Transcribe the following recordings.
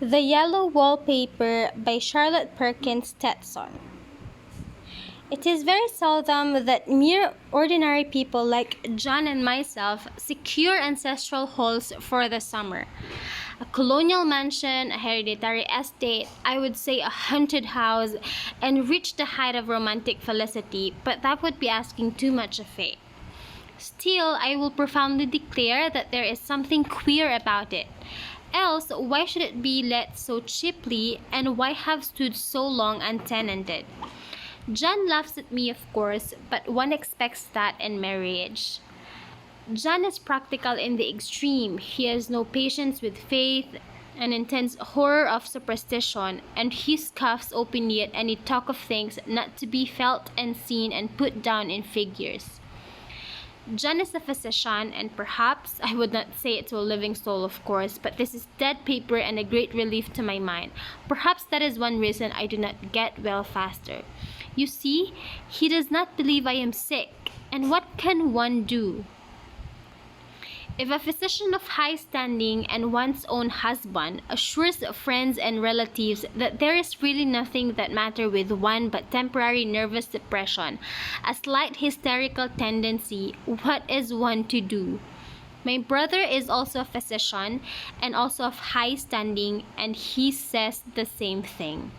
The Yellow Wallpaper by Charlotte Perkins Stetson. It is very seldom that mere ordinary people like John and myself secure ancestral halls for the summer. A colonial mansion, a hereditary estate, I would say a haunted house, and reach the height of romantic felicity, but that would be asking too much of fate. Still, I will profoundly declare that there is something queer about it. Else, why should it be let so cheaply, and why have stood so long untenanted? John laughs at me, of course, but one expects that in marriage. John is practical in the extreme. He has no patience with faith, an intense horror of superstition, and he scoffs openly at any talk of things not to be felt and seen and put down in figures. John is a physician, and perhaps, I would not say it to a living soul, of course, but this is dead paper and a great relief to my mind. Perhaps that is one reason I do not get well faster. You see, he does not believe I am sick, and what can one do? If a physician of high standing and one's own husband assures friends and relatives that there is really nothing that matter with one but temporary nervous depression, a slight hysterical tendency, what is one to do? My brother is also a physician and also of high standing, and he says the same thing.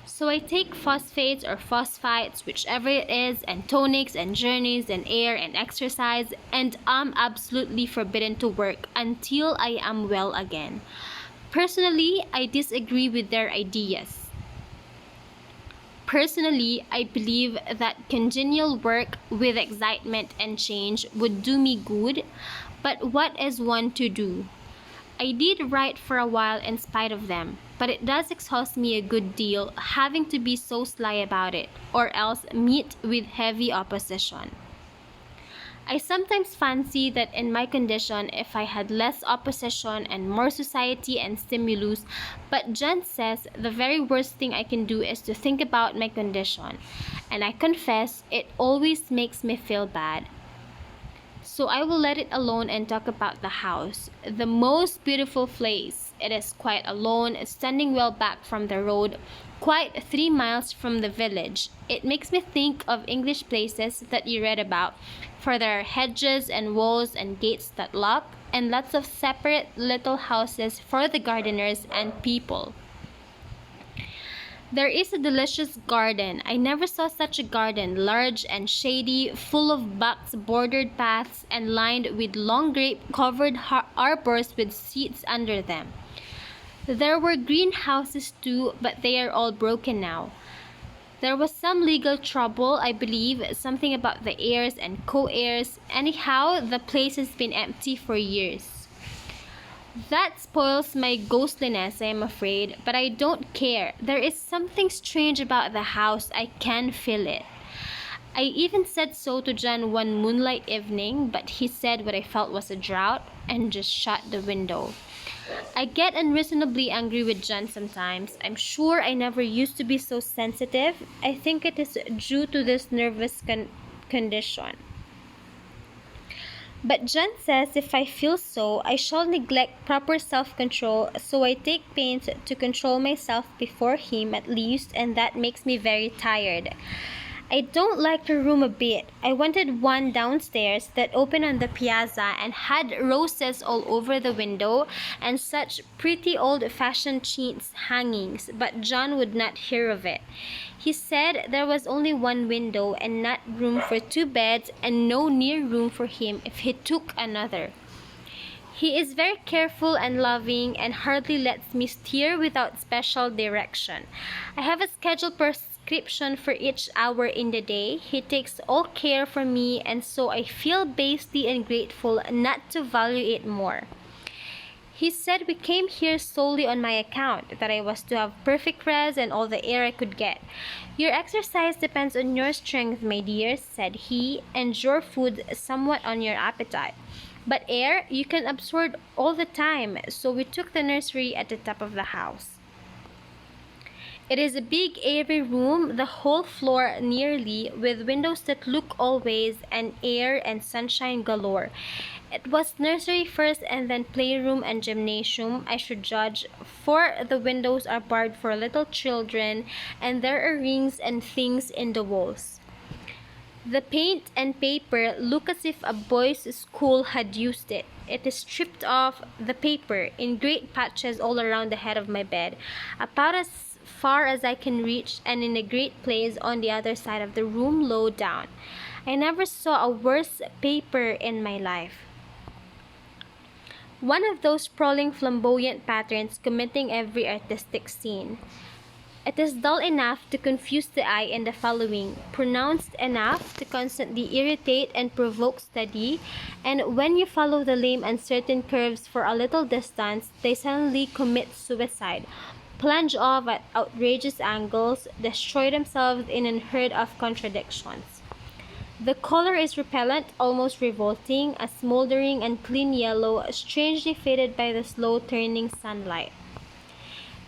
So I take phosphates or phosphites, whichever it is, and tonics and journeys and air and exercise, and am absolutely forbidden to work until I am well again. Personally, I disagree with their ideas. Personally, I believe that congenial work with excitement and change would do me good, but what is one to do? I did write for a while in spite of them, but it does exhaust me a good deal having to be so sly about it, or else meet with heavy opposition. I sometimes fancy that in my condition, if I had less opposition and more society and stimulus, but John says the very worst thing I can do is to think about my condition, and I confess it always makes me feel bad. So I will let it alone and talk about the house. The most beautiful place. It is quite alone, standing well back from the road, quite 3 miles from the village. It makes me think of English places that you read about, for there are hedges and walls and gates that lock, and lots of separate little houses for the gardeners and people. There is a delicious garden. I never saw such a garden, large and shady, full of box-bordered paths and lined with long grape-covered arbors with seats under them. There were greenhouses too, but they are all broken now. There was some legal trouble, I believe, something about the heirs and co-heirs. Anyhow, the place has been empty for years. That spoils my ghostliness, I am afraid, but I don't care. There is something strange about the house. I can feel it. I even said so to John one moonlight evening, but he said what I felt was a drought and just shut the window. I get unreasonably angry with John sometimes. I'm sure I never used to be so sensitive. I think it is due to this nervous condition. But John says if I feel so, I shall neglect proper self-control, so I take pains to control myself before him at least, and that makes me very tired. I don't like the room a bit. I wanted one downstairs that opened on the piazza and had roses all over the window and such pretty old-fashioned chintz hangings, but John would not hear of it. He said there was only one window and not room for 2 beds and no near room for him if he took another. He is very careful and loving and hardly lets me steer without special direction. I have a scheduled prescription for each hour in the day. He takes all care for me, and so I feel basely and grateful not to value it more. He said we came here solely on my account, that I was to have perfect rest and all the air I could get. Your exercise depends on your strength, my dear, said he, and your food somewhat on your appetite. But air you can absorb all the time, so we took the nursery at the top of the house. It is a big airy room, the whole floor nearly, with windows that look all ways, and air and sunshine galore. It was nursery first and then playroom and gymnasium, I should judge, for the windows are barred for little children and there are rings and things in the walls. The paint and paper look as if a boys' school had used it. It is stripped off the paper in great patches all around the head of my bed, about as far as I can reach, and in a great place on the other side of the room low down. I never saw a worse paper in my life. One of those sprawling flamboyant patterns committing every artistic scene. It is dull enough to confuse the eye in the following, pronounced enough to constantly irritate and provoke study, and when you follow the lame uncertain curves for a little distance, they suddenly commit suicide, plunge off at outrageous angles, destroy themselves in an herd of contradictions. The color is repellent, almost revolting, a smoldering and clean yellow, strangely faded by the slow turning sunlight.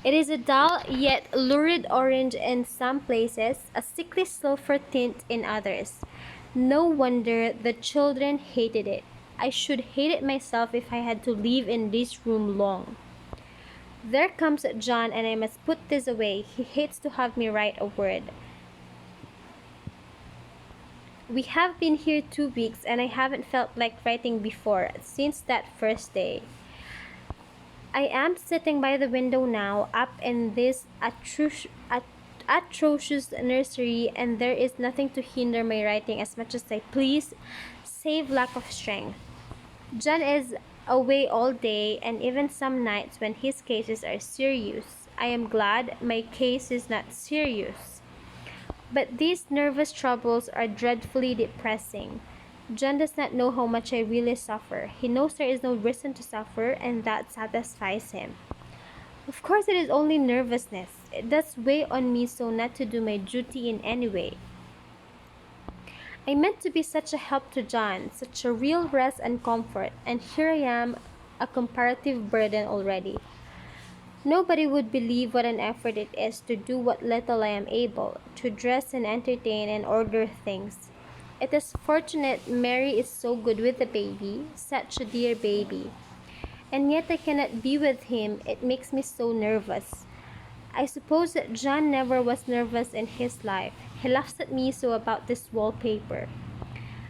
It is a dull yet lurid orange in some places, a sickly sulphur tint in others. No wonder the children hated it. I should hate it myself if I had to live in this room long. There comes John, and I must put this away. He hates to have me write a word. We have been here 2 weeks, and I haven't felt like writing before, since that first day. I am sitting by the window now, up in this atrocious nursery, and there is nothing to hinder my writing as much as I please, save lack of strength. John is away all day, and even some nights when his cases are serious. I am glad my case is not serious. But these nervous troubles are dreadfully depressing. John does not know how much I really suffer. He knows there is no reason to suffer, and that satisfies him. Of course, it is only nervousness. It does weigh on me so not to do my duty in any way. I meant to be such a help to John, such a real rest and comfort, and here I am, a comparative burden already. Nobody would believe what an effort it is to do what little I am able, to dress and entertain and order things. It is fortunate Mary is so good with the baby, such a dear baby. And yet I cannot be with him, it makes me so nervous. I suppose that John never was nervous in his life. He laughs at me so about this wallpaper.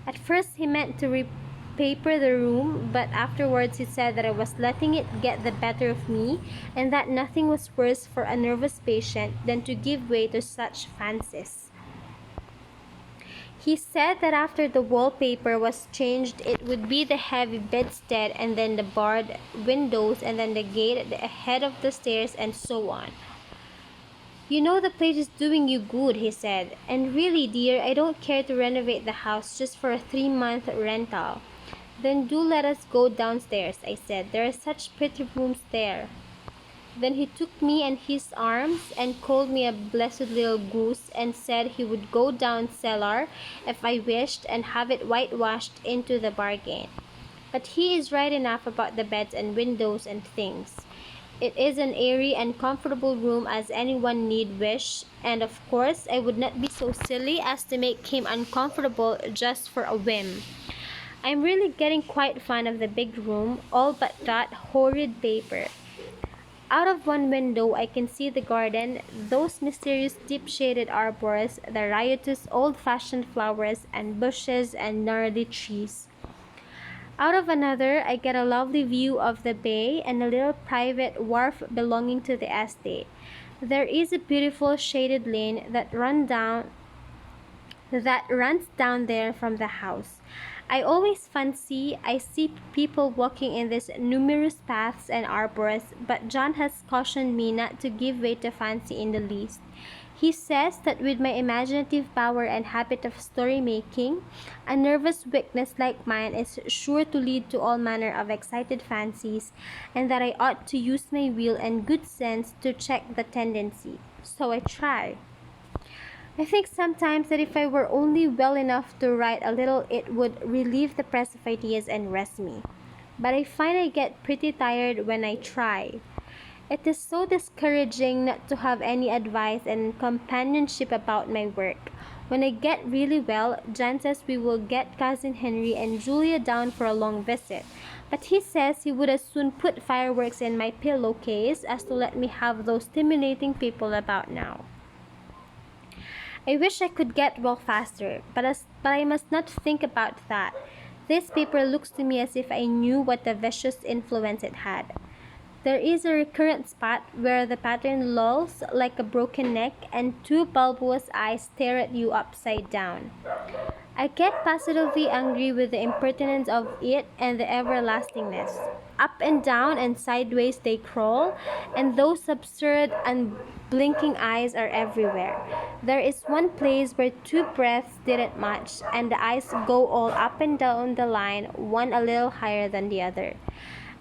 At first he meant to repaper the room, but afterwards he said that I was letting it get the better of me, and that nothing was worse for a nervous patient than to give way to such fancies. He said that after the wallpaper was changed, it would be the heavy bedstead, and then the barred windows, and then the gate at the head of the stairs, and so on. You know the place is doing you good, he said. And really, dear, I don't care to renovate the house just for a 3-month rental. Then do let us go downstairs, I said. There are such pretty rooms there. Then he took me in his arms and called me a blessed little goose, and said he would go down cellar if I wished, and have it whitewashed into the bargain. But he is right enough about the beds and windows and things. It is an airy and comfortable room as anyone need wish, and of course I would not be so silly as to make him uncomfortable just for a whim. I'm really getting quite fond of the big room, all but that horrid paper. Out of one window I can see the garden, those mysterious deep-shaded arbors, the riotous old-fashioned flowers and bushes and gnarly trees. Out of another I get a lovely view of the bay and a little private wharf belonging to the estate. There is a beautiful shaded lane that runs down there from the house. I always fancy I see people walking in these numerous paths and arbors, but John has cautioned me not to give way to fancy in the least. He says that with my imaginative power and habit of story making, a nervous weakness like mine is sure to lead to all manner of excited fancies, and that I ought to use my will and good sense to check the tendency. So I try. I think sometimes that if I were only well enough to write a little, it would relieve the press of ideas and rest me. But I find I get pretty tired when I try. It is so discouraging not to have any advice and companionship about my work. When I get really well, Jan says we will get Cousin Henry and Julia down for a long visit. But he says he would as soon put fireworks in my pillowcase as to let me have those stimulating people about now. I wish I could get well faster, but I must not think about that. This paper looks to me as if I knew what a vicious influence it had. There is a recurrent spot where the pattern lolls like a broken neck and two bulbous eyes stare at you upside down. I get positively angry with the impertinence of it and the everlastingness. Up and down and sideways they crawl, and those absurd, unblinking eyes are everywhere. There is one place where two breaths didn't match, and the eyes go all up and down the line, one a little higher than the other.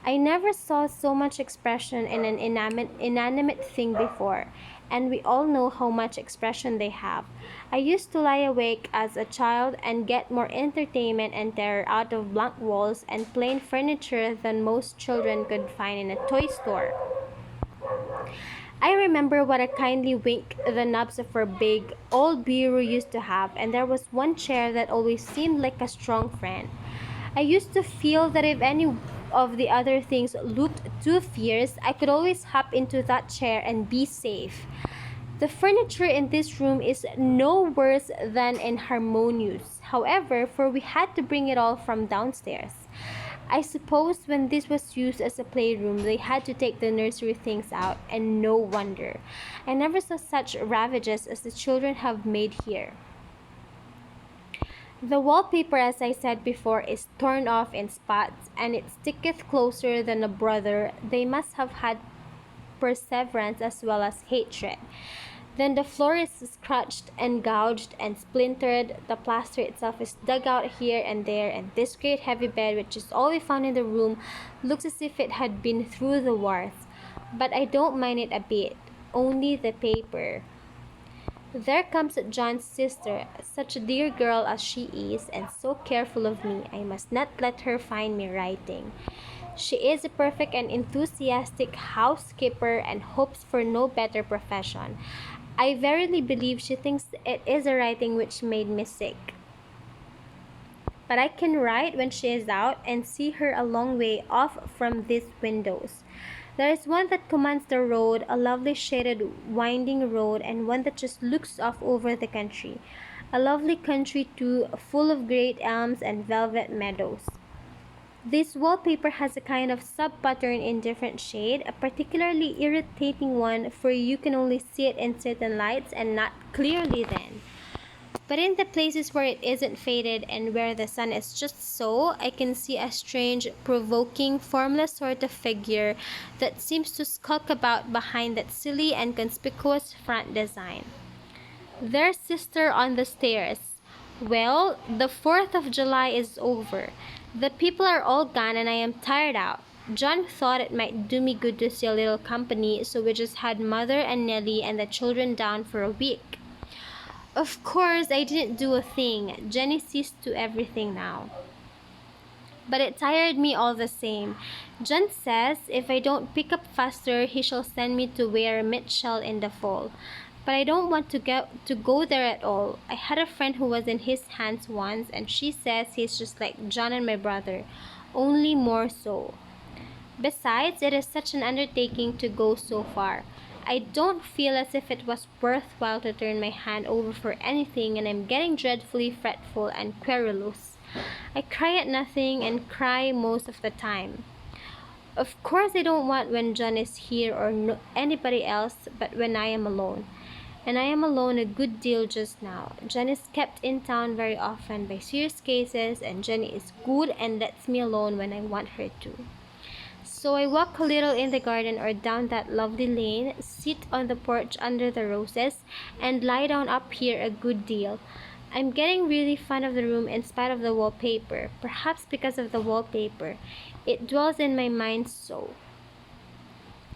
I never saw so much expression in an inanimate thing before, and we all know how much expression they have. I used to lie awake as a child and get more entertainment and terror out of blank walls and plain furniture than most children could find in a toy store. I remember what a kindly wink the knobs of her big, old bureau used to have, and there was one chair that always seemed like a strong friend. I used to feel that if any of the other things looked too fierce, I could always hop into that chair and be safe. The furniture in this room is no worse than inharmonious, however, for we had to bring it all from downstairs. I suppose when this was used as a playroom, they had to take the nursery things out, and no wonder. I never saw such ravages as the children have made here. The wallpaper, as I said before, is torn off in spots, and it sticketh closer than a brother. They must have had perseverance as well as hatred. Then the floor is scratched and gouged and splintered. The plaster itself is dug out here and there, and this great heavy bed, which is all we found in the room, looks as if it had been through the wars. But I don't mind it a bit, only the paper. There comes John's sister, such a dear girl as she is, and so careful of me. I must not let her find me writing. She is a perfect and enthusiastic housekeeper and hopes for no better profession. I verily believe she thinks it is a writing which made me sick. But I can write when she is out and see her a long way off from these windows. There is one that commands the road, a lovely shaded winding road, and one that just looks off over the country. A lovely country too, full of great elms and velvet meadows. This wallpaper has a kind of sub-pattern in different shade, a particularly irritating one, for you can only see it in certain lights and not clearly then. But in the places where it isn't faded and where the sun is just so, I can see a strange, provoking, formless sort of figure that seems to skulk about behind that silly and conspicuous front design. There's sister on the stairs. Well, the 4th of July is over. The people are all gone and I am tired out. John thought it might do me good to see a little company, so we just had Mother and Nellie and the children down for a week. Of course, I didn't do a thing. Jenny sees to everything now. But it tired me all the same. John says if I don't pick up faster, he shall send me to Ware Mitchell in the fall. But I don't want to go there at all. I had a friend who was in his hands once, and she says he's just like John and my brother, only more so. Besides, it is such an undertaking to go so far. I don't feel as if it was worthwhile to turn my hand over for anything, and I'm getting dreadfully fretful and querulous. I cry at nothing and cry most of the time. Of course, I don't want when John is here or anybody else, but when I am alone. And I am alone a good deal just now. Jen is kept in town very often by serious cases, and Jenny is good and lets me alone when I want her to. So I walk a little in the garden or down that lovely lane, sit on the porch under the roses, and lie down up here a good deal. I'm getting really fond of the room in spite of the wallpaper, perhaps because of the wallpaper. It dwells in my mind so.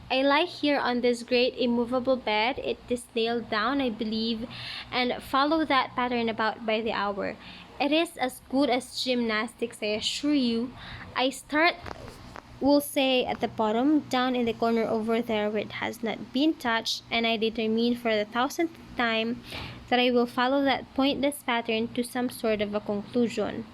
I lie here on this great immovable bed. It is nailed down, I believe, and follow that pattern about by the hour. It is as good as gymnastics, I assure you. I start We'll say at the bottom, down in the corner over there where it has not been touched, and I determine for the thousandth time that I will follow that pointless pattern to some sort of a conclusion.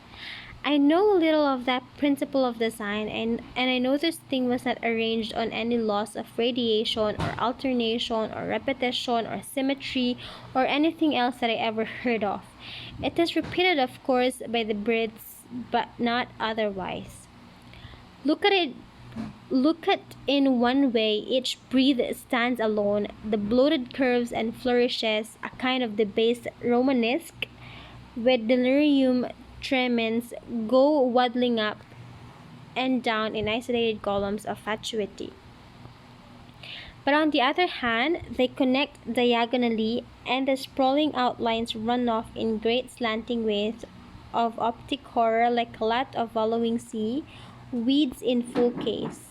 I know little of that principle of design, and I know this thing was not arranged on any laws of radiation or alternation or repetition or symmetry or anything else that I ever heard of. It is repeated, of course, by the Brits, but not otherwise. Look at it Look at in one way each breed stands alone, the bloated curves and flourishes, a kind of debased Romanesque, with delirium tremens go waddling up and down in isolated columns of fatuity. But on the other hand, they connect diagonally, and the sprawling outlines run off in great slanting waves of optic horror like a lot of wallowing sea, weeds in full case.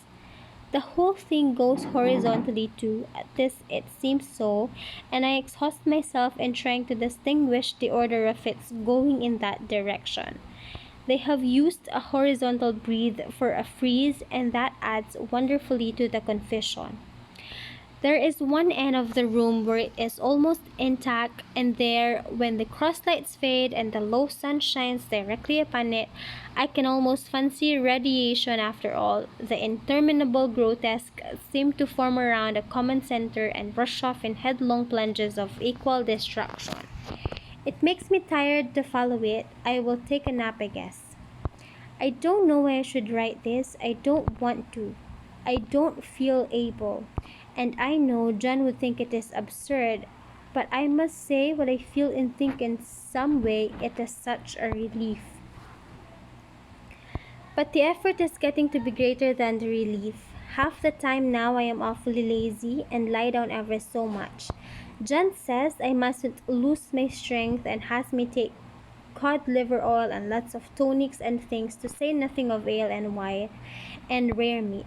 The whole thing goes horizontally too, at least it seems so, and I exhaust myself in trying to distinguish the order of its going in that direction. They have used a horizontal breathe for a frieze, and that adds wonderfully to the confusion. There is one end of the room where it is almost intact, and there, when the crosslights fade and the low sun shines directly upon it, I can almost fancy radiation after all. The interminable grotesque seem to form around a common center and rush off in headlong plunges of equal destruction. It makes me tired to follow it. I will take a nap, I guess. I don't know why I should write this. I don't want to. I don't feel able. And I know John would think it is absurd, but I must say what I feel and think in some way it is such a relief. But the effort is getting to be greater than the relief. Half the time now I am awfully lazy and lie down ever so much. John says I mustn't lose my strength and has me take cod liver oil and lots of tonics and things, to say nothing of ale and wine and rare meat.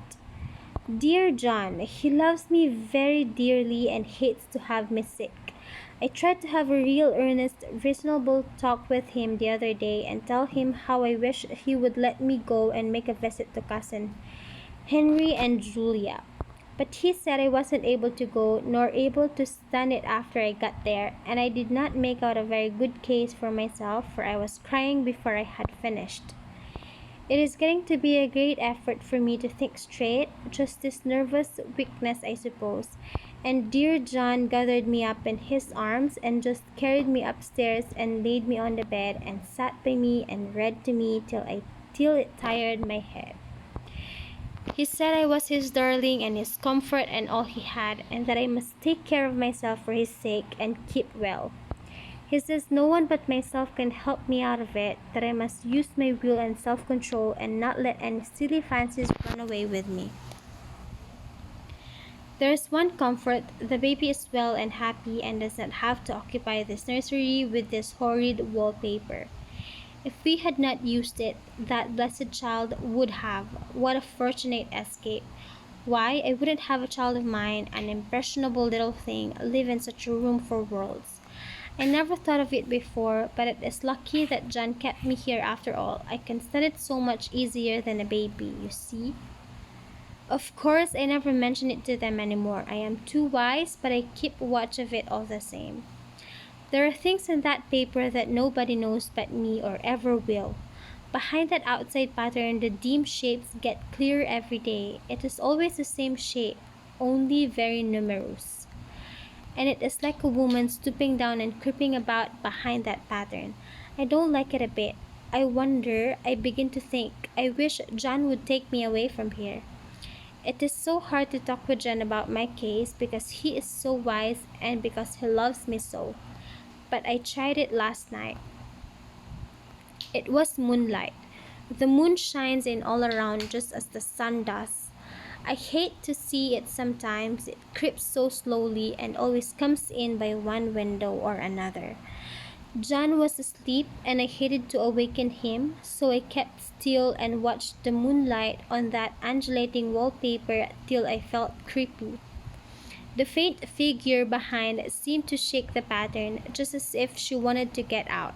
Dear John, he loves me very dearly and hates to have me sick. I tried to have a real earnest, reasonable talk with him the other day and tell him how I wish he would let me go and make a visit to cousin Henry and Julia. But he said I wasn't able to go, nor able to stand it after I got there, and I did not make out a very good case for myself, for I was crying before I had finished. It is getting to be a great effort for me to think straight, just this nervous weakness, I suppose. And dear John gathered me up in his arms and just carried me upstairs and laid me on the bed and sat by me and read to me till it tired my head. He said I was his darling and his comfort and all he had, and that I must take care of myself for his sake and keep well. He says no one but myself can help me out of it, that I must use my will and self-control and not let any silly fancies run away with me. There is one comfort, the baby is well and happy and does not have to occupy this nursery with this horrid wallpaper. If we had not used it, that blessed child would have. What a fortunate escape! Why, I wouldn't have a child of mine, an impressionable little thing, live in such a room for worlds. I never thought of it before, but it is lucky that John kept me here after all. I can stand it so much easier than a baby, you see. Of course, I never mention it to them anymore. I am too wise, but I keep watch of it all the same. There are things in that paper that nobody knows but me or ever will. Behind that outside pattern, the dim shapes get clearer every day. It is always the same shape, only very numerous. And it is like a woman stooping down and creeping about behind that pattern. I don't like it a bit. I begin to think, I wish John would take me away from here. It is so hard to talk with John about my case because he is so wise and because he loves me so. But I tried it last night. It was moonlight. The moon shines in all around just as the sun does. I hate to see it sometimes. It creeps so slowly and always comes in by one window or another. John was asleep and I hated to awaken him, so I kept still and watched the moonlight on that undulating wallpaper till I felt creepy. The faint figure behind seemed to shake the pattern, just as if she wanted to get out.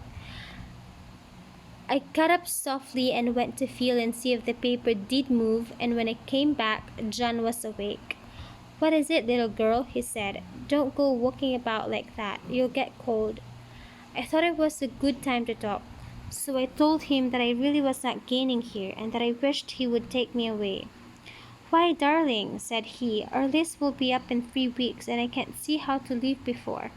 I got up softly and went to feel and see if the paper did move, and when I came back, John was awake. "What is it, little girl?" he said. "Don't go walking about like that. You'll get cold." I thought it was a good time to talk, so I told him that I really was not gaining here and that I wished he would take me away. "Why, darling," said he, "our lease will be up in 3 weeks and I can't see how to leave before.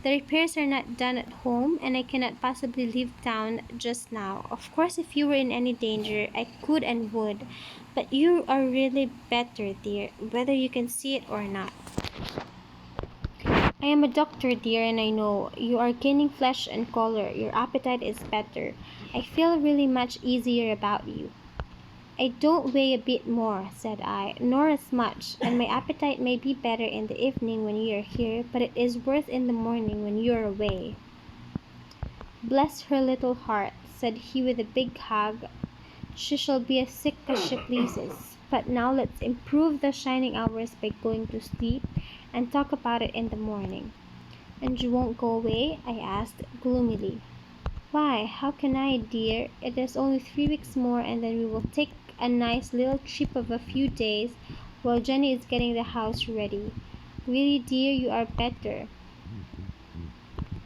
The repairs are not done at home and I cannot possibly leave town just now. Of course, if you were in any danger, I could and would, but you are really better, dear, whether you can see it or not. I am a doctor, dear, and I know. You are gaining flesh and color. Your appetite is better. I feel really much easier about you." "I don't weigh a bit more," said I, "nor as much, and my appetite may be better in the evening when you are here, but it is worse in the morning when you are away." "Bless her little heart," said he with a big hug. "She shall be as sick as she pleases. But now let's improve the shining hours by going to sleep and talk about it in the morning." "And you won't go away?" I asked gloomily. "Why, how can I, dear? It is only 3 weeks more and then we will take a nice little trip of a few days while Jenny is getting the house ready. Really, dear, you are better.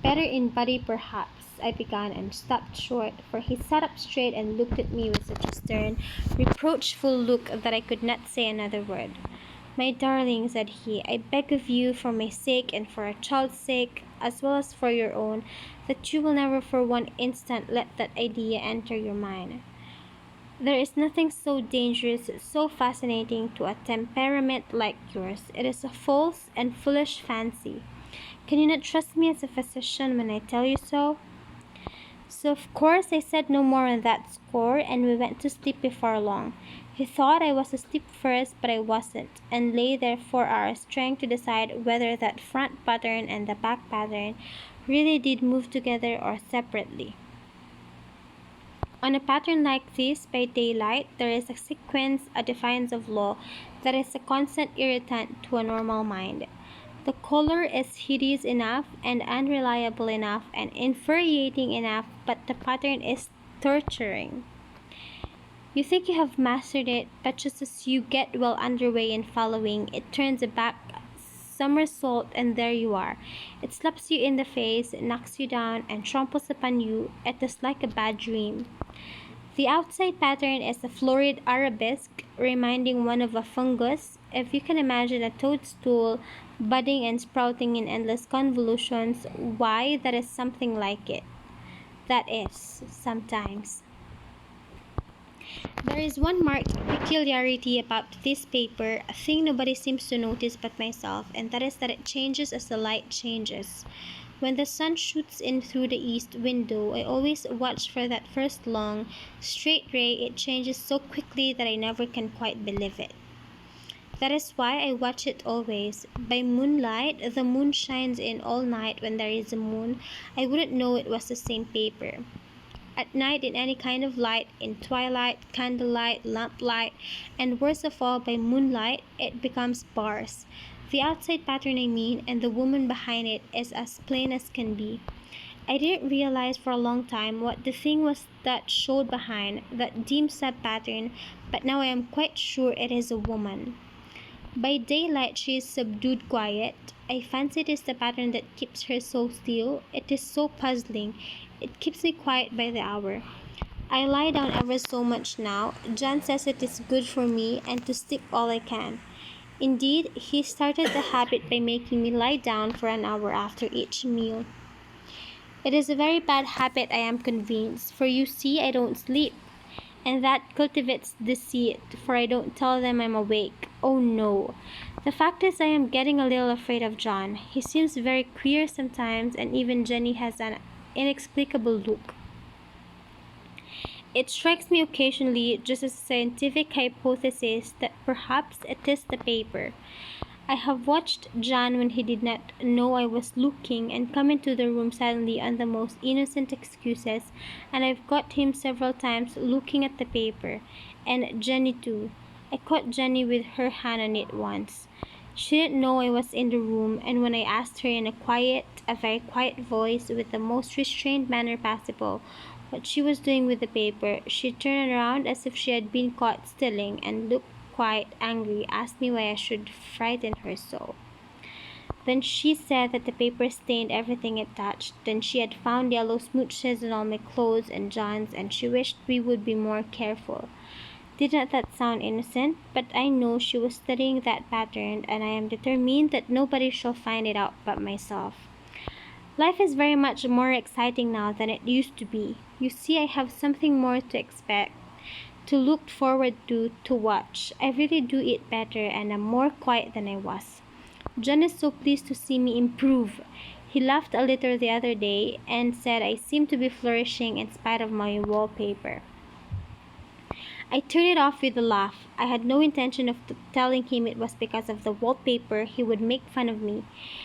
Better in body, perhaps," I began and stopped short, for he sat up straight and looked at me with such a stern, reproachful look that I could not say another word. "My darling," said he, "I beg of you, for my sake and for our child's sake, as well as for your own, that you will never for one instant let that idea enter your mind. There is nothing so dangerous, so fascinating to a temperament like yours. It is a false and foolish fancy. Can you not trust me as a physician when I tell you so?" So of course I said no more on that score, and we went to sleep before long. He thought I was asleep first, but I wasn't, and lay there for hours trying to decide whether that front pattern and the back pattern really did move together or separately. On a pattern like this, by daylight, there is a sequence, a defiance of law, that is a constant irritant to a normal mind. The color is hideous enough and unreliable enough and infuriating enough, but the pattern is torturing. You think you have mastered it, but just as you get well underway in following, it turns a back somersault and there you are. It slaps you in the face, knocks you down, and tramples upon you. It is like a bad dream. The outside pattern is a florid arabesque, reminding one of a fungus. If you can imagine a toadstool budding and sprouting in endless convolutions, why, that is something like it. That is, sometimes. There is one marked peculiarity about this paper, a thing nobody seems to notice but myself, and that is that it changes as the light changes. When the sun shoots in through the east window, I always watch for that first long, straight ray. It changes so quickly that I never can quite believe it. That is why I watch it always. By moonlight, the moon shines in all night when there is a moon. I wouldn't know it was the same paper. At night, in any kind of light, in twilight, candlelight, lamplight, and worst of all, by moonlight, it becomes bars. The outside pattern, I mean, and the woman behind it is as plain as can be. I didn't realize for a long time what the thing was that showed behind that dim sub-pattern, but now I am quite sure it is a woman. By daylight she is subdued quiet. I fancy it is the pattern that keeps her so still. It is so puzzling. It keeps me quiet by the hour. I lie down ever so much now. John says it is good for me and to sleep all I can. Indeed, he started the habit by making me lie down for an hour after each meal. It is a very bad habit, I am convinced, for you see I don't sleep. And that cultivates deceit, for I don't tell them I'm awake. Oh no. The fact is I am getting a little afraid of John. He seems very queer sometimes, and even Jenny has an inexplicable look. It strikes me occasionally, just as a scientific hypothesis, that perhaps it is the paper. I have watched John when he did not know I was looking and come into the room suddenly on the most innocent excuses, and I've got him several times looking at the paper. And Jenny too. I caught Jenny with her hand on it once. She didn't know I was in the room, and when I asked her in a very quiet voice, with the most restrained manner possible, what she was doing with the paper. She turned around as if she had been caught stealing and looked quite angry, asked me why I should frighten her so. Then she said that the paper stained everything it touched. Then she had found yellow smooches on all my clothes and John's, and she wished we would be more careful. Didn't that sound innocent? But I know she was studying that pattern, and I am determined that nobody shall find it out but myself. Life is very much more exciting now than it used to be. You see, I have something more to expect, to look forward to watch. I really do it better and am more quiet than I was. John is so pleased to see me improve. He laughed a little the other day and said I seem to be flourishing in spite of my wallpaper. I turned it off with a laugh. I had no intention of telling him it was because of the wallpaper. He would make fun of me.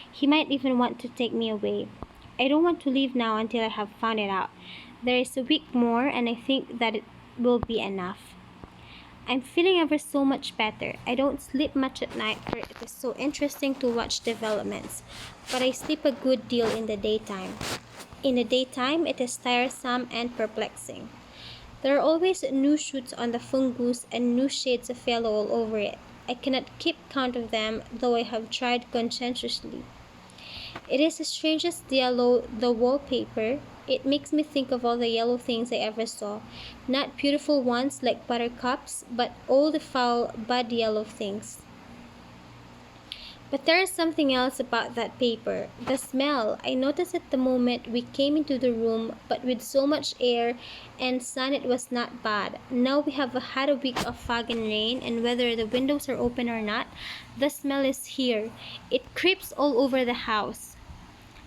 He might even want to take me away. I don't want to leave now until I have found it out. There is a week more, and I think that it will be enough. I'm feeling ever so much better. I don't sleep much at night, for it is so interesting to watch developments, but I sleep a good deal in the daytime. In the daytime, it is tiresome and perplexing. There are always new shoots on the fungus and new shades of yellow all over it. I cannot keep count of them, though I have tried conscientiously. It is the strangest yellow, the wallpaper. It makes me think of all the yellow things I ever saw. Not beautiful ones like buttercups, but all the foul, bad yellow things. But there is something else about that paper. The smell. I noticed it the moment we came into the room, but with so much air and sun it was not bad. Now we have had a week of fog and rain, and whether the windows are open or not, the smell is here. It creeps all over the house.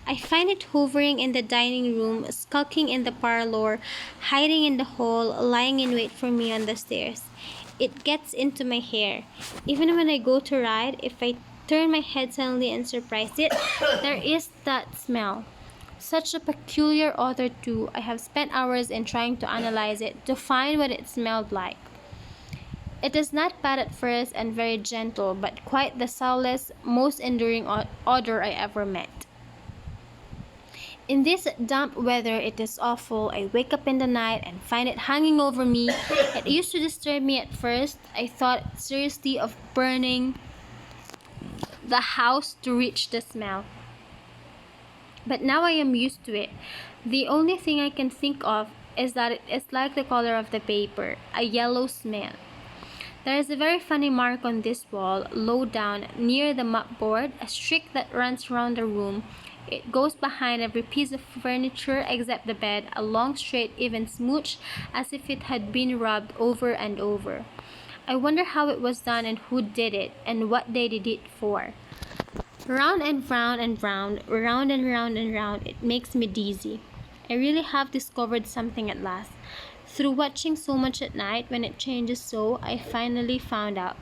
I find it hovering in the dining room, skulking in the parlor, hiding in the hall, lying in wait for me on the stairs. It gets into my hair. Even when I go to ride, if I turn my head suddenly and surprise it, there is that smell. Such a peculiar odor too. I have spent hours in trying to analyze it, to find what it smelled like. It is not bad at first and very gentle, but quite the soulless, most enduring odor I ever met. In this damp weather, it is awful. I wake up in the night and find it hanging over me. It used to disturb me at first. I thought seriously of burning the house to reach the smell. But now I am used to it. The only thing I can think of is that it is like the color of the paper, a yellow smell. There is a very funny mark on this wall, low down, near the mopboard, a streak that runs round the room. It goes behind every piece of furniture except the bed, a long, straight, even smooch, as if it had been rubbed over and over. I wonder how it was done and who did it, and what they did it for. Round and round and round, round and round and round, it makes me dizzy. I really have discovered something at last. Through watching so much at night, when it changes so, I finally found out.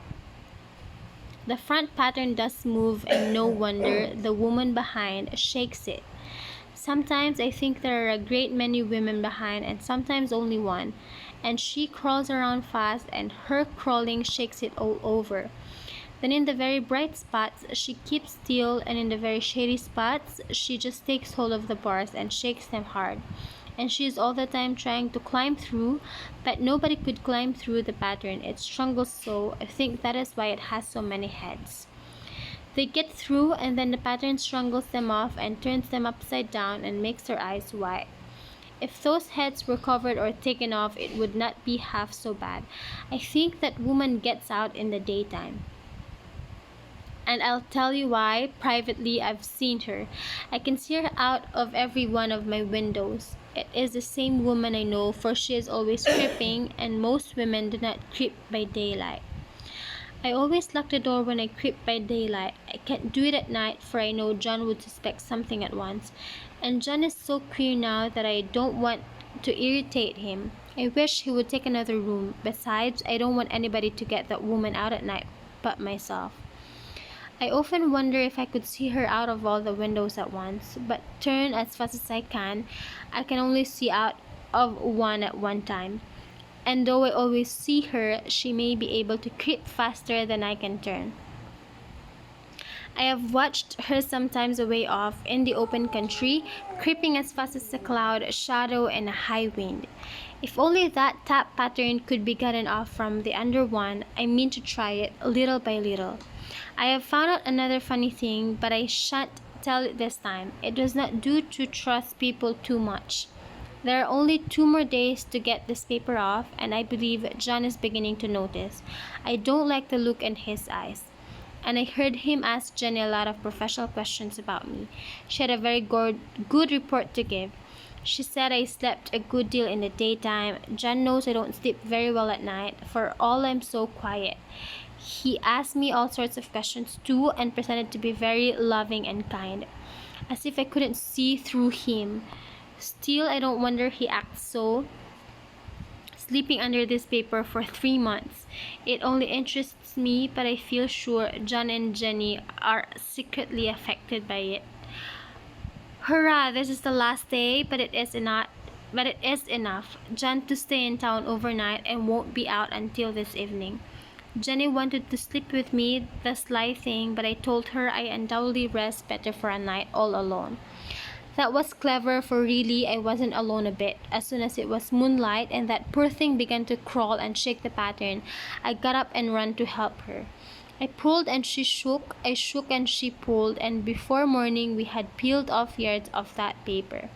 The front pattern does move, and no wonder the woman behind shakes it. Sometimes I think there are a great many women behind, and sometimes only one, and she crawls around fast, and her crawling shakes it all over. Then in the very bright spots, she keeps still, and in the very shady spots, she just takes hold of the bars and shakes them hard. And she is all the time trying to climb through, but nobody could climb through the pattern. It strangles so. I think that is why it has so many heads. They get through, and then the pattern strangles them off and turns them upside down and makes their eyes white. If those heads were covered or taken off, it would not be half so bad. I think that woman gets out in the daytime. And I'll tell you why. Privately, I've seen her. I can see her out of every one of my windows. It is the same woman I know, for she is always creeping, and most women do not creep by daylight. I always lock the door when I creep by daylight. I can't do it at night, for I know John would suspect something at once. And John is so queer now that I don't want to irritate him. I wish he would take another room. Besides, I don't want anybody to get that woman out at night but myself. I often wonder if I could see her out of all the windows at once, but turn as fast as I can only see out of one at one time. And though I always see her, she may be able to creep faster than I can turn. I have watched her sometimes away off in the open country, creeping as fast as a cloud, shadow, and a high wind. If only that tap pattern could be gotten off from the under one, I mean to try it little by little. I have found out another funny thing, but I shan't tell it this time. It does not do to trust people too much. There are only 2 more days to get this paper off, and I believe John is beginning to notice. I don't like the look in his eyes. And I heard him ask Jenny a lot of professional questions about me. She had a very good report to give. She said I slept a good deal in the daytime. John knows I don't sleep very well at night, for all I'm so quiet. He asked me all sorts of questions too and pretended to be very loving and kind, as if I couldn't see through him. Still, I don't wonder he acts so, sleeping under this paper for 3 months. It only interests me, but I feel sure John and Jenny are secretly affected by it. Hurrah, this is the last day, but it is enough. John to stay in town overnight and won't be out until this evening. Jenny wanted to sleep with me, the sly thing, but I told her I undoubtedly rest better for a night all alone. That was clever, for really I wasn't alone a bit. As soon as it was moonlight and that poor thing began to crawl and shake the pattern, I got up and ran to help her. I pulled and she shook, I shook and she pulled, and before morning we had peeled off yards of that paper.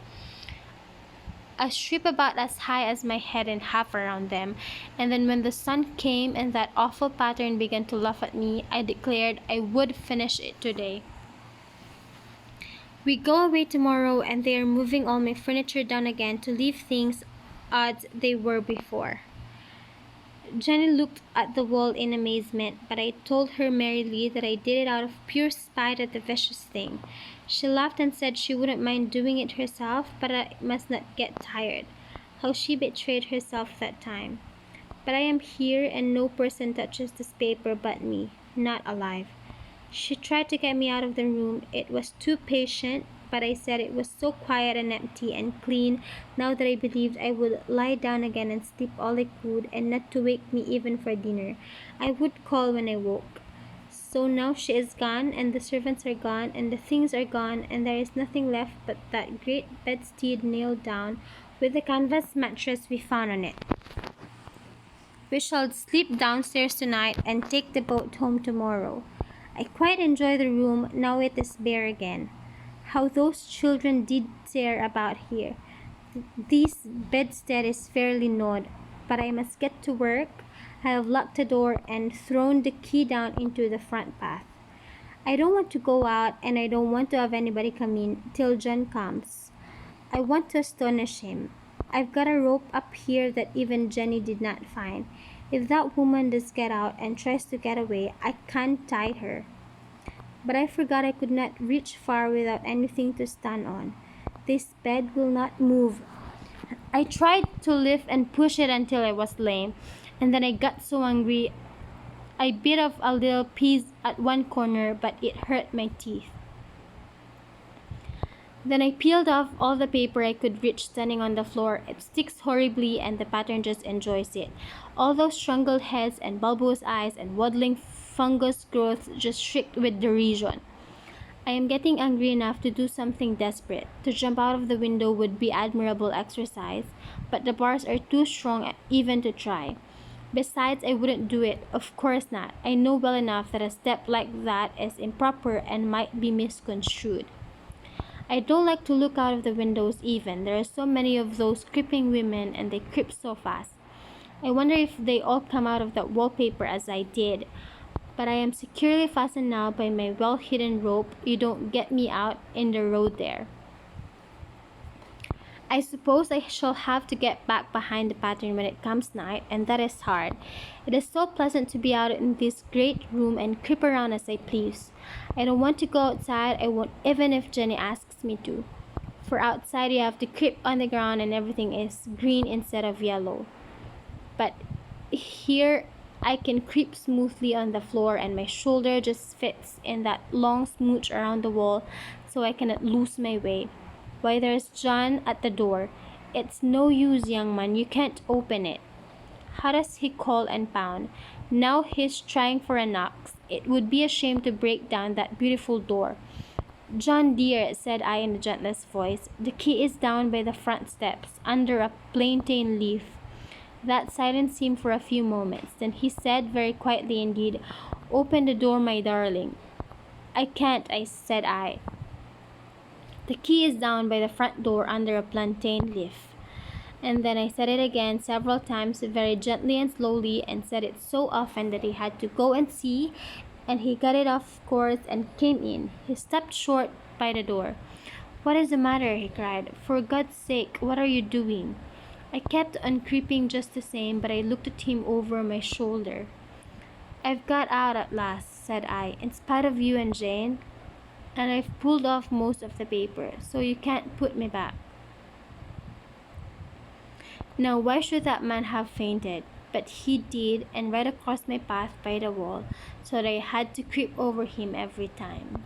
A strip about as high as my head and half around them, and then when the sun came and that awful pattern began to laugh at me, I declared I would finish it today. We go away tomorrow, and they are moving all my furniture down again to leave things as they were before. Jenny looked at the wall in amazement, but I told her merrily that I did it out of pure spite at the vicious thing. She laughed and said she wouldn't mind doing it herself, but I must not get tired. How she betrayed herself that time. But I am here, and no person touches this paper but me, not alive. She tried to get me out of the room. It was too patient, but I said it was so quiet and empty and clean now that I believed I would lie down again and sleep all I could, and not to wake me even for dinner. I would call when I woke. So now she is gone, and the servants are gone, and the things are gone, and there is nothing left but that great bedstead nailed down with the canvas mattress we found on it. We shall sleep downstairs tonight and take the boat home tomorrow. I quite enjoy the room now it is bare again. How those children did tear about here. This bedstead is fairly gnawed, but I must get to work. I have locked the door and thrown the key down into the front path. I don't want to go out, and I don't want to have anybody come in till John comes. I want to astonish him. I've got a rope up here that even Jenny did not find. If that woman does get out and tries to get away, I can't tie her. But I forgot I could not reach far without anything to stand on. This bed will not move. I tried to lift and push it until I was lame, and then I got so angry I bit off a little piece at one corner, but it hurt my teeth. Then I peeled off all the paper I could reach standing on the floor. It sticks horribly, and the pattern just enjoys it. All those strangled heads and bulbous eyes and waddling fungus growths just shrieked with derision. I am getting angry enough to do something desperate. To jump out of the window would be admirable exercise, but the bars are too strong even to try. Besides, I wouldn't do it. Of course not. I know well enough that a step like that is improper and might be misconstrued. I don't like to look out of the windows even. There are so many of those creeping women, and they creep so fast. I wonder if they all come out of that wallpaper as I did. But I am securely fastened now by my well-hidden rope. You don't get me out in the road there. I suppose I shall have to get back behind the pattern when it comes night, and that is hard. It is so pleasant to be out in this great room and creep around as I please. I don't want to go outside. I won't even if Jenny asks me to. For outside you have to creep on the ground and everything is green instead of yellow. But here I can creep smoothly on the floor, and my shoulder just fits in that long smooch around the wall, so I cannot lose my way. Why, there's John at the door. It's no use, young man, you can't open it. How does he call and pound? Now he's trying for a knock. It would be a shame to break down that beautiful door. John dear, said I in the gentlest voice, the key is down by the front steps, under a plantain leaf. That silenced him for a few moments. Then he said, very quietly indeed, open the door, my darling. I can't, said I. The key is down by the front door under a plantain leaf. And then I said it again several times, very gently and slowly, and said it so often that he had to go and see, and he got it off course and came in. He stopped short by the door. What is the matter? He cried. For God's sake, what are you doing? I kept on creeping just the same, but I looked at him over my shoulder. I've got out at last, said I, in spite of you and Jane, and I've pulled off most of the paper, so you can't put me back. Now, why should that man have fainted? But he did, and right across my path by the wall, so that I had to creep over him every time.